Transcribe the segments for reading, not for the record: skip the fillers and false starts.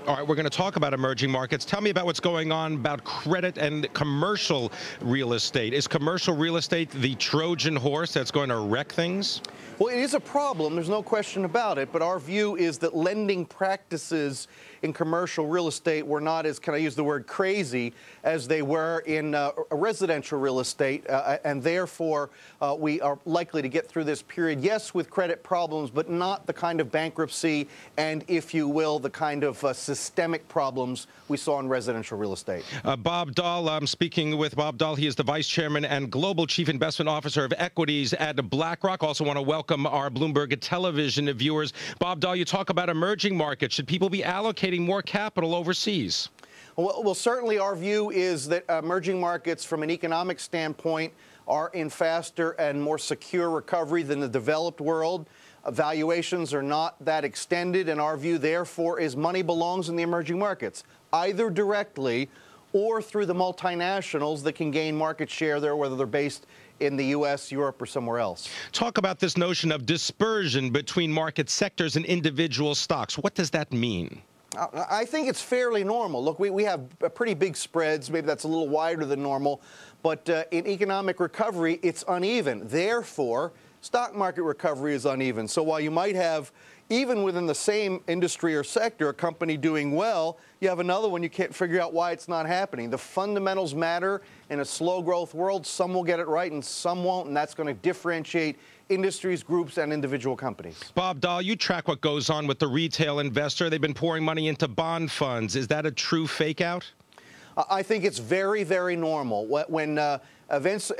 All right, we're going to talk about emerging markets. Tell me about what's going on about credit and commercial real estate. Is commercial real estate the Trojan horse that's going to wreck things? Well, it is a problem. There's no question about it. But our view is that lending practices in commercial real estate were not as, can I use the word crazy, as they were in residential real estate. And therefore, we are likely to get through this period, yes, with credit problems, but not the kind of bankruptcy and, if you will, the kind of systemic problems we saw in residential real estate. Bob Dahl, I'm speaking with Bob Dahl. He is the Vice Chairman and Global Chief Investment Officer of Equities at BlackRock. Also want to welcome our Bloomberg television viewers. Bob Dahl, you talk about emerging markets. Should people be allocating more capital overseas? Well, certainly our view is that emerging markets, from an economic standpoint, are in faster and more secure recovery than the developed world. Valuations are not that extended, and our view, therefore, is money belongs in the emerging markets, either directly or through the multinationals that can gain market share there, whether they're based in the U.S., Europe, or somewhere else. Talk about this notion of dispersion between market sectors and individual stocks. What does that mean? I think it's fairly normal. Look, we have pretty big spreads. Maybe that's a little wider than normal. But in economic recovery, it's uneven. Therefore, stock market recovery is uneven. So while you might have, even within the same industry or sector, a company doing well, you have another one you can't figure out why it's not happening. The fundamentals matter in a slow growth world. Some will get it right and some won't, and that's going to differentiate industries, groups, and individual companies. Bob Dahl, you track what goes on with the retail investor. They've been pouring money into bond funds. Is that a true fake out? I think it's very, very normal. When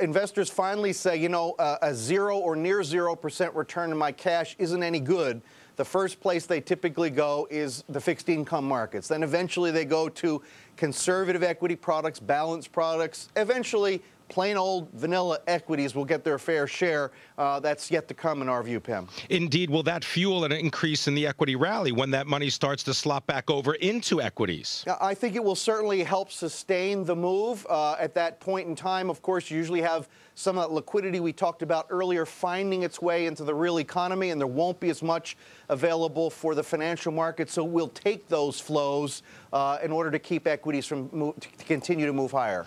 investors finally say, you know, a 0 or near 0% return in my cash isn't any good, the first place they typically go is the fixed income markets. Then eventually they go to conservative equity products, balanced products. Eventually, plain old vanilla equities will get their fair share. That's yet to come in our view, Pimm. Indeed. Will that fuel an increase in the equity rally when that money starts to slop back over into equities? I think it will certainly help sustain the move. At that point in time, of course, you usually have some of that liquidity we talked about earlier finding its way into the real economy, and there won't be as much available for the financial market. So we'll take those flows in order to keep equities to continue to move higher.